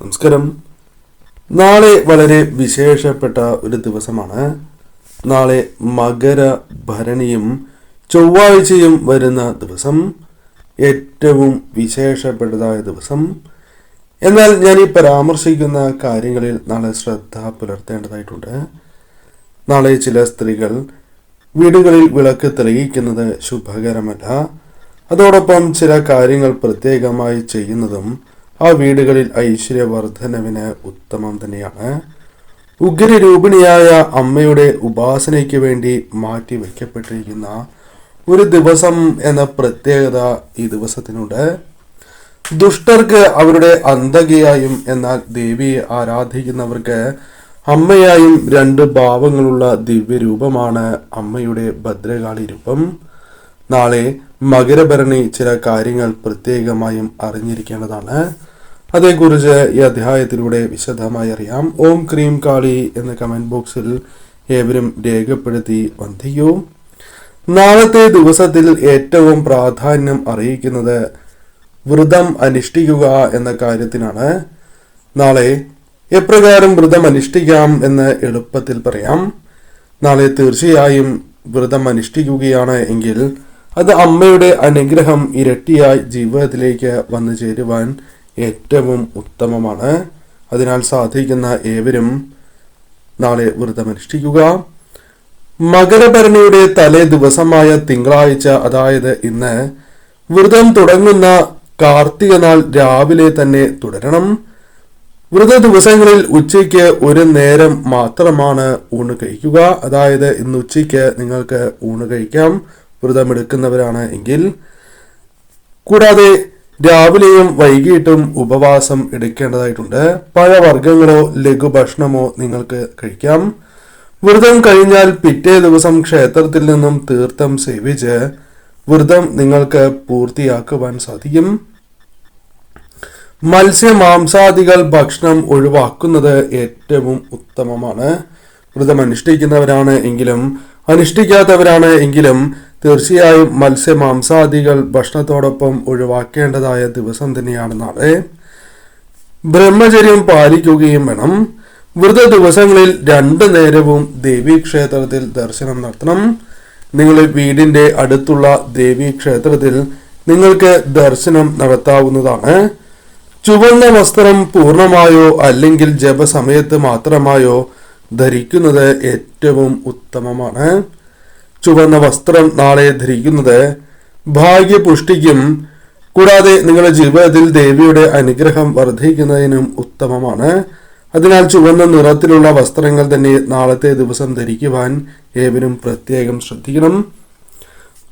നമസ്കാരം. നാളെ വളരെ വിശേഷപ്പെട്ട ഒരു ദിവസമാണ്. നാളെ മകരഭരണിയും ചൊവ്വാഴ്ചയും വരുന്ന ദിവസം, ഏറ്റവും വിശേഷപ്പെട്ടതായ ദിവസം. എന്നാൽ ഞാൻ ഈ പരാമർശിക്കുന്ന കാര്യങ്ങളിൽ നാളെ ശ്രദ്ധ പുലർത്തേണ്ടതായിട്ടുണ്ട്. നാളെ ചില സ്ത്രീകൾ വീടുകളിൽ വിളക്ക് തെളിയിക്കുന്നത് ശുഭകരമല്ല. അതോടൊപ്പം ചില കാര്യങ്ങൾ പ്രത്യേകമായി ചെയ്യുന്നതും ആ വീടുകളിൽ ഐശ്വര്യവർദ്ധനവിന് ഉത്തമം തന്നെയാണ്. ഉഗ്രരൂപിണിയായ അമ്മയുടെ ഉപാസനയ്ക്ക് വേണ്ടി മാറ്റി വയ്ക്കപ്പെട്ടിരിക്കുന്ന ഒരു ദിവസം എന്ന പ്രത്യേകത ഈ ദിവസത്തിനുണ്ട്. ദുഷ്ടർക്ക് അവരുടെ അന്തകയായും എന്നാൽ ദേവിയെ ആരാധിക്കുന്നവർക്ക് അമ്മയായും രണ്ട് ഭാവങ്ങളുള്ള ദിവ്യരൂപമാണ് അമ്മയുടെ ഭദ്രകാളി രൂപം. നാളെ മകരഭരണി ചില കാര്യങ്ങൾ പ്രത്യേകമായും അറിഞ്ഞിരിക്കേണ്ടതാണ്. അതേക്കുറിച്ച് ഈ അധ്യായത്തിലൂടെ വിശദമായി അറിയാം. ഓം ക്രീം കാളി എന്ന കമന്റ് ബോക്സിൽ ഏവരും രേഖപ്പെടുത്തി വന്ദിക്കൂ. നാളത്തെ ദിവസത്തിൽ ഏറ്റവും പ്രാധാന്യം അറിയിക്കുന്നത് വ്രതം അനുഷ്ഠിക്കുക എന്ന കാര്യത്തിനാണ്. നാളെ എപ്രകാരം വ്രതം അനുഷ്ഠിക്കാം എന്ന് എളുപ്പത്തിൽ പറയാം. നാളെ തീർച്ചയായും വ്രതം അനുഷ്ഠിക്കുകയാണ് എങ്കിൽ അത് അമ്മയുടെ അനുഗ്രഹം ഇരട്ടിയായി ജീവിതത്തിലേക്ക് വന്നു ചേരുവാൻ ഏറ്റവും ഉത്തമമാണ്. അതിനാൽ സാധിക്കുന്ന ഏവരും നാളെ വ്രതം അനുഷ്ഠിക്കുക. മകരഭരണിയുടെ തലേ ദിവസമായ തിങ്കളാഴ്ച, അതായത് ഇന്ന്, വ്രതം തുടങ്ങുന്ന കാർത്തിക നാൾ രാവിലെ തന്നെ തുടരണം. വ്രത ദിവസങ്ങളിൽ ഉച്ചയ്ക്ക് ഒരു നേരം മാത്രമാണ് ഊണ് കഴിക്കുക. അതായത് ഇന്ന് ഉച്ചയ്ക്ക് നിങ്ങൾക്ക് ഊണ് കഴിക്കാം, വ്രതമെടുക്കുന്നവരാണ് എങ്കിൽ. കൂടാതെ രാവിലെയും വൈകിട്ടും ഉപവാസം എടുക്കേണ്ടതായിട്ടുണ്ട്. പഴവർഗ്ഗങ്ങളോ ലഘുഭക്ഷണമോ നിങ്ങൾക്ക് കഴിക്കാം. വ്രതം കഴിഞ്ഞാൽ പിറ്റേ ദിവസം ക്ഷേത്രത്തിൽ നിന്നും തീർത്ഥം സേവിച്ച് വ്രതം നിങ്ങൾക്ക് പൂർത്തിയാക്കുവാൻ സാധിക്കും. മത്സ്യമാംസാദികൾ ഭക്ഷണം ഒഴിവാക്കുന്നത് ഏറ്റവും ഉത്തമമാണ്. വ്രതം അനുഷ്ഠിക്കുന്നവരാണ് എങ്കിലും അനുഷ്ഠിക്കാത്തവരാണ് എങ്കിലും തീർച്ചയായും മത്സ്യമാംസാദികൾ ഭക്ഷണത്തോടൊപ്പം ഒഴിവാക്കേണ്ടതായ ദിവസം തന്നെയാണ് നാളെ. ബ്രഹ്മചര്യം പാലിക്കുകയും വേണം. വ്രത ദിവസങ്ങളിൽ 2 നേരവും ദേവീക്ഷേത്രത്തിൽ ദർശനം നടത്തണം. നിങ്ങളുടെ വീടിന്റെ അടുത്തുള്ള ദേവീക്ഷേത്രത്തിൽ നിങ്ങൾക്ക് ദർശനം നടത്താവുന്നതാണ്. ചുവന്ന വസ്ത്രം പൂർണ്ണമായോ അല്ലെങ്കിൽ ജപസമയത്ത് മാത്രമായോ ധരിക്കുന്നത് ഏറ്റവും ഉത്തമമാണ്. ചുവന്ന വസ്ത്രം നാളെ ധരിക്കുന്നത് ഭാഗ്യപുഷ്ടിക്കും കൂടാതെ നിങ്ങളുടെ ജീവിതത്തിൽ ദേവിയുടെ അനുഗ്രഹം വർദ്ധിക്കുന്നതിനും ഉത്തമമാണ്. അതിനാൽ ചുവന്ന നിറത്തിലുള്ള വസ്ത്രങ്ങൾ തന്നെ നാളത്തെ ദിവസം ധരിക്കുവാൻ ഏവരും പ്രത്യേകം ശ്രദ്ധിക്കണം.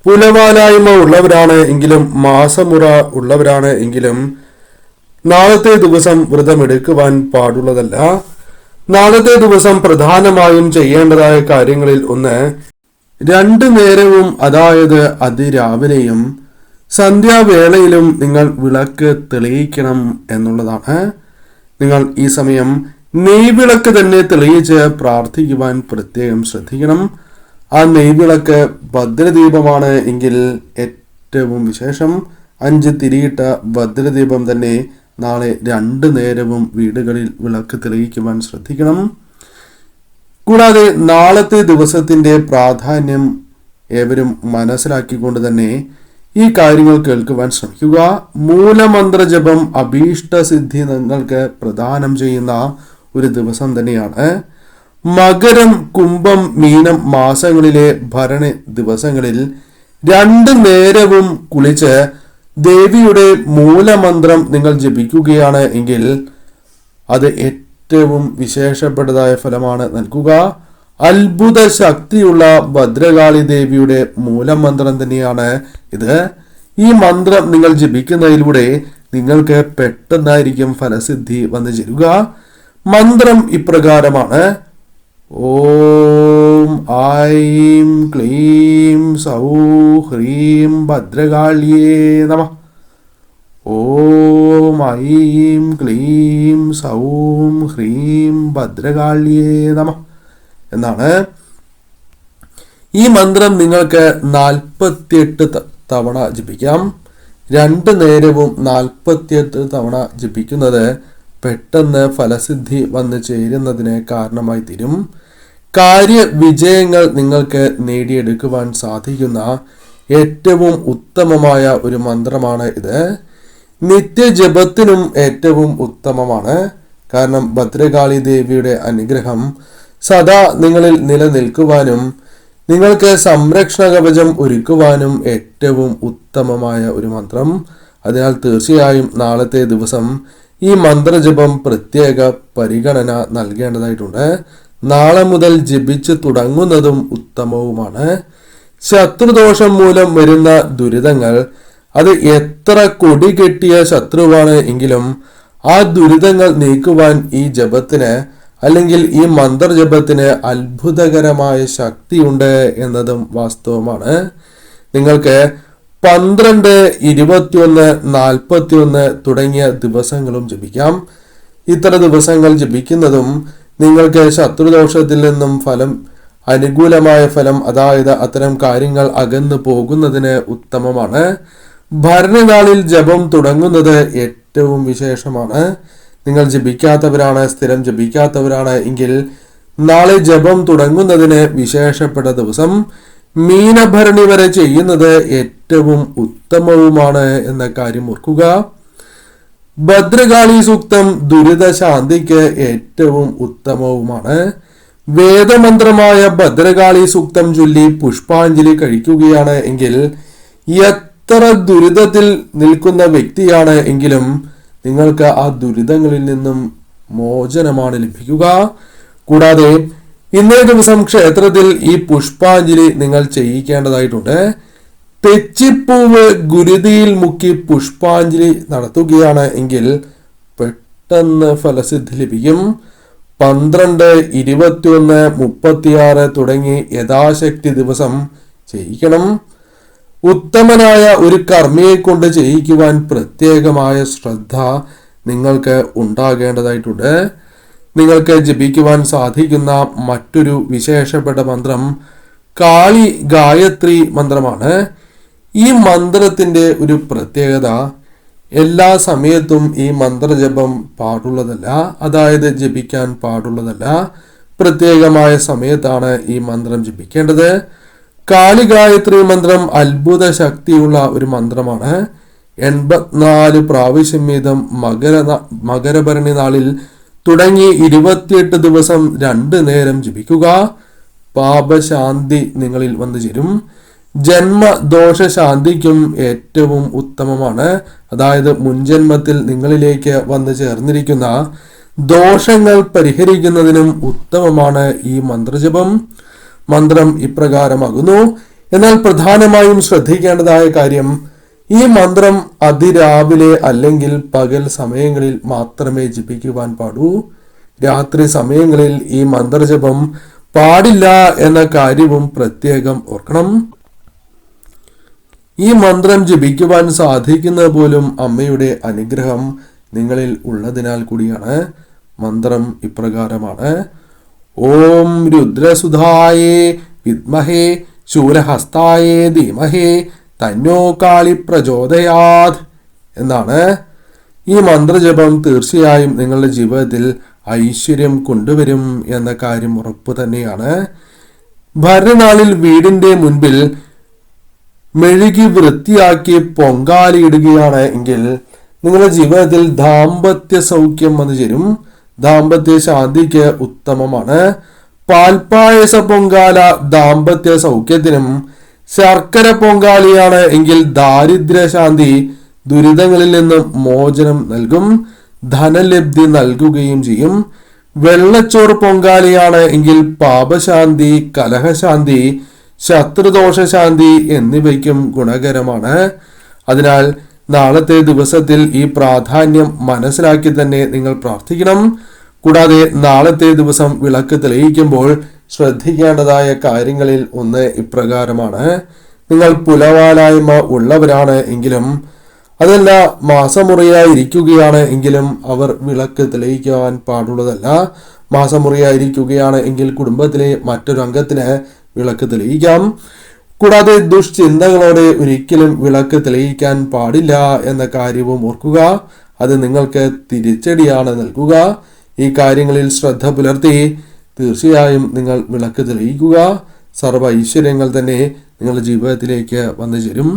പുലവാലായ്മ ഉള്ളവരാണ് എങ്കിലും മാസമുറ ഉള്ളവരാണ് എങ്കിലും നാളത്തെ ദിവസം വ്രതമെടുക്കുവാൻ പാടുള്ളതല്ല. നാളത്തെ ദിവസം പ്രധാനമായും ചെയ്യേണ്ടതായ കാര്യങ്ങളിൽ ഒന്ന്, 2 നേരവും, അതായത് അതിരാവിലെയും സന്ധ്യാവേളയിലും നിങ്ങൾ വിളക്ക് തെളിയിക്കണം എന്നുള്ളതാണ്. നിങ്ങൾ ഈ സമയം നെയ്വിളക്ക് തന്നെ തെളിയിച്ച് പ്രാർത്ഥിക്കുവാൻ പ്രത്യേകം ശ്രദ്ധിക്കണം. ആ നെയ്വിളക്ക് ഭദ്രദീപമാണ് എങ്കിൽ ഏറ്റവും വിശേഷം. 5 തിരിയിട്ട ഭദ്രദീപം തന്നെ നാളെ 2 നേരവും വീടുകളിൽ വിളക്ക് തെളിയിക്കുവാൻ ശ്രദ്ധിക്കണം. കൂടാതെ നാളത്തെ ദിവസത്തിന്റെ പ്രാധാന്യം ഏവരും മനസ്സിലാക്കിക്കൊണ്ട് തന്നെ ഈ കാര്യങ്ങൾ കേൾക്കുവാൻ ശ്രമിക്കുക. മൂലമന്ത്രജപം അഭീഷ്ടസിദ്ധി നിങ്ങൾക്ക് പ്രദാനം ചെയ്യുന്ന ഒരു ദിവസം തന്നെയാണ്. മകരം, കുംഭം, മീനം മാസങ്ങളിലെ ഭരണി ദിവസങ്ങളിൽ 2 നേരവും കുളിച്ച് ദേവിയുടെ മൂലമന്ത്രം നിങ്ങൾ ജപിക്കുകയാണ് എങ്കിൽ അത് ഏറ്റവും വിശേഷപ്പെട്ടതായ ഫലമാണ് നൽകുക. അത്ഭുത ശക്തിയുള്ള ഭദ്രകാളി ദേവിയുടെ മൂലമന്ത്രം തന്നെയാണ് ഇത്. ഈ മന്ത്രം നിങ്ങൾ ജപിക്കുന്നതിലൂടെ നിങ്ങൾക്ക് പെട്ടെന്നായിരിക്കും ഫലസിദ്ധി വന്നു ചേരുക. മന്ത്രം ഇപ്രകാരമാണ്: ഓം ഐം ക്ലീം സൗ ഹ്രീം ഭദ്രകാളിയേ നമഃ. ഓം ഐം ക്ലീം സൗം ഹ്രീം ഭദ്രകാളിയേ നമഃ എന്നാണ്. ഈ മന്ത്രം നിങ്ങൾക്ക് 48 തവണ ജപിക്കാം. 2 നേരവും 48 തവണ ജപിക്കുന്നത് പെട്ടെന്ന് ഫലസിദ്ധി വന്നു ചേരുന്നതിന് കാരണമായി തീരും. കാര്യവിജയങ്ങൾ നിങ്ങൾക്ക് നേടിയെടുക്കുവാൻ സാധിക്കുന്ന ഏറ്റവും ഉത്തമമായ ഒരു മന്ത്രമാണ് ഇത്. നിത്യജപത്തിനും ഏറ്റവും ഉത്തമമാണ്. കാരണം ഭദ്രകാളി ദേവിയുടെ അനുഗ്രഹം സദാ നിങ്ങളിൽ നിലനിൽക്കുവാനും നിങ്ങൾക്ക് സംരക്ഷണ കവചം ഒരുക്കുവാനും ഏറ്റവും ഉത്തമമായ ഒരു മന്ത്രം. അതിനാൽ തീർച്ചയായും നാളത്തെ ദിവസം ഈ മന്ത്രജപം പ്രത്യേക പരിഗണന നൽകേണ്ടതായിട്ടുണ്ട്. നാളെ മുതൽ ജപിച്ച് തുടങ്ങുന്നതും ഉത്തമവുമാണ്. ശത്രുദോഷം മൂലം വരുന്ന ദുരിതങ്ങൾ അത് എത്ര കൊടി കെട്ടിയ ശത്രുവാണ് എങ്കിലും ആ ദുരിതങ്ങൾ നീക്കുവാൻ ഈ ജപത്തിന് അല്ലെങ്കിൽ ഈ മന്ത്രജപത്തിന് അത്ഭുതകരമായ ശക്തിയുണ്ട് എന്നതും വാസ്തവമാണ്. നിങ്ങൾക്ക് 12, 21, 41 തുടങ്ങിയ ദിവസങ്ങളും ജപിക്കാം. ഇത്ര ദിവസങ്ങൾ ജപിക്കുന്നതും നിങ്ങൾക്ക് ശത്രുദോഷത്തിൽ നിന്നും അനുകൂലമായ ഫലം, അതായത് അത്തരം കാര്യങ്ങൾ അകന്നു പോകുന്നതിന് ഉത്തമമാണ്. ഭരണനാളിൽ ജപം തുടങ്ങുന്നത് ഏറ്റവും വിശേഷമാണ്. നിങ്ങൾ ജപിക്കാത്തവരാണ്, സ്ഥിരം ജപിക്കാത്തവരാണ് എങ്കിൽ നാളെ ജപം തുടങ്ങുന്നതിന് വിശേഷപ്പെട്ട ദിവസം മീനഭരണി വരെ ചെയ്യുന്നത് ഏറ്റവും ഉത്തമവുമാണ് എന്ന കാര്യം ഓർക്കുക. ഭദ്രകാളി സൂക്തം ദുരിതശാന്തിക്ക് ഏറ്റവും ഉത്തമവുമാണ്. വേദമന്ത്രമായ ഭദ്രകാളി സൂക്തം ചൊല്ലി പുഷ്പാഞ്ജലി കഴിക്കുകയാണ് എങ്കിൽ എത്ര ദുരിതത്തിൽ നിൽക്കുന്ന വ്യക്തിയാണ് എങ്കിലും നിങ്ങൾക്ക് ആ ദുരിതങ്ങളിൽ നിന്നും മോചനമാണ് ലഭിക്കുക. കൂടാതെ ഇന്നേ ദിവസം ക്ഷേത്രത്തിൽ ഈ പുഷ്പാഞ്ജലി നിങ്ങൾ ചെയ്യിക്കേണ്ടതായിട്ടുണ്ട്. തെച്ചിപ്പൂവ് ഗുരുതിയിൽ മുക്കി പുഷ്പാഞ്ജലി നടത്തുകയാണ് എങ്കിൽ പെട്ടെന്ന് ഫലസിദ്ധി ലഭിക്കും. 12, 21, 36 തുടങ്ങി യഥാശക്തി ദിവസം ചെയ്യിക്കണം. ഉത്തമനായ ഒരു കർമ്മിയെ കൊണ്ട് ചെയ്യിക്കുവാൻ പ്രത്യേകമായ ശ്രദ്ധ നിങ്ങൾക്ക് ഉണ്ടാകേണ്ടതായിട്ടുണ്ട്. നിങ്ങൾക്ക് ജപിക്കുവാൻ സാധിക്കുന്ന മറ്റൊരു വിശേഷപ്പെട്ട മന്ത്രം കാളി ഗായത്രി മന്ത്രമാണ്. ഈ മന്ത്രത്തിന്റെ ഒരു പ്രത്യേകത, എല്ലാ സമയത്തും ഈ മന്ത്രജപം പാടുള്ളതല്ല, അതായത് ജപിക്കാൻ പാടുള്ളതല്ല. പ്രത്യേകമായ സമയത്താണ് ഈ മന്ത്രം ജപിക്കേണ്ടത്. കാളി ഗായത്രി മന്ത്രം അത്ഭുത ശക്തിയുള്ള ഒരു മന്ത്രമാണ്. 84 പ്രാവശ്യം വീതം മകരഭരണി നാളിൽ തുടങ്ങി 28 ദിവസം 2 നേരം ജപിക്കുക. പാപശാന്തി നിങ്ങളിൽ വന്നു ചേരും. ജന്മദോഷശാന്തിക്കും ഏറ്റവും ഉത്തമമാണ്. അതായത് മുൻജന്മത്തിൽ നിങ്ങളിലേക്ക് വന്നു ചേർന്നിരിക്കുന്ന ദോഷങ്ങൾ പരിഹരിക്കുന്നതിനും ഉത്തമമാണ് ഈ മന്ത്രജപം. മന്ത്രം ഇപ്രകാരമാകുന്നു. എന്നാൽ പ്രധാനമായും ശ്രദ്ധിക്കേണ്ടതായ കാര്യം, ഈ മന്ത്രം അതിരാവിലെ അല്ലെങ്കിൽ പകൽ സമയങ്ങളിൽ മാത്രമേ ജപിക്കുവാൻ പാടൂ. രാത്രി സമയങ്ങളിൽ ഈ മന്ത്രജപം പാടില്ല എന്ന കാര്യവും പ്രത്യേകം ഓർക്കണം. ഈ മന്ത്രം ജപിക്കുവാൻ സാധിക്കുന്നത് പോലും അമ്മയുടെ അനുഗ്രഹം നിങ്ങളിൽ ഉള്ളതിനാൽ കൂടിയാണ്. മന്ത്രം ഇപ്രകാരമാണ്: ഓം രുദ്രസുധായേ വിദ്മഹേ ശൂലഹസ്തായേ ധീമഹേ തന്നോ കാളി പ്രചോദയാത് എന്നാണ്. ഈ മന്ത്രജപം തീർച്ചയായും നിങ്ങളുടെ ജീവിതത്തിൽ ഐശ്വര്യം കൊണ്ടുവരും എന്ന കാര്യം ഉറപ്പു തന്നെയാണ്. ഭരണനാളിൽ വീടിന്റെ മുൻപിൽ മെഴുകി വൃത്തിയാക്കി പൊങ്കാലയിടുകയാണ് എങ്കിൽ നിങ്ങളുടെ ജീവിതത്തിൽ ദാമ്പത്യ സൗഖ്യം വന്നു ചേരും. ദാമ്പത്യ ശാന്തിക്ക് ഉത്തമമാണ്. പാൽപ്പായസ പൊങ്കാല ദാമ്പത്യ സൗഖ്യത്തിനും, ശർക്കര പൊങ്കാലിയാണ് എങ്കിൽ ദാരിദ്ര്യശാന്തി, ദുരിതങ്ങളിൽ നിന്ന് മോചനം നൽകും, ധനലബ്ധി നൽകുകയും ചെയ്യും. വെള്ളച്ചോറ് പൊങ്കാലിയാണ് എങ്കിൽ പാപശാന്തി, കലഹശാന്തി, ശത്രുദോഷശാന്തി എന്നിവയ്ക്കും ഗുണകരമാണ്. അതിനാൽ നാളത്തെ ദിവസത്തിൽ ഈ പ്രാധാന്യം മനസ്സിലാക്കി തന്നെ നിങ്ങൾ പ്രാർത്ഥിക്കണം. കൂടാതെ നാളത്തെ ദിവസം വിളക്ക് തെളിയിക്കുമ്പോൾ ശ്രദ്ധിക്കേണ്ടതായ കാര്യങ്ങളിൽ ഒന്ന് ഇപ്രകാരമാണ്. നിങ്ങൾ പുലവാലായ്മ ഉള്ളവരാണ് എങ്കിലും, അതല്ല മാസമുറിയായിരിക്കുകയാണ് എങ്കിലും അവർ വിളക്ക് തെളിയിക്കുവാൻ പാടുള്ളതല്ല. മാസമുറിയായിരിക്കുകയാണ് എങ്കിൽ കുടുംബത്തിലെ മറ്റൊരു അംഗത്തിന് വിളക്ക് തെളിയിക്കാം. കൂടാതെ ദുഷ്ചിന്തകളോടെ ഒരിക്കലും വിളക്ക് തെളിയിക്കാൻ പാടില്ല എന്ന കാര്യവും ഓർക്കുക. അത് നിങ്ങൾക്ക് തിരിച്ചടിയാണ് നൽകുക. ഈ കാര്യങ്ങളിൽ ശ്രദ്ധ പുലർത്തി തീർച്ചയായും നിങ്ങൾ വിളക്ക് തെളിയിക്കുക. സർവ്വ ഐശ്വര്യങ്ങൾ തന്നെ നിങ്ങളുടെ ജീവിതത്തിലേക്ക് വന്നു ചേരും.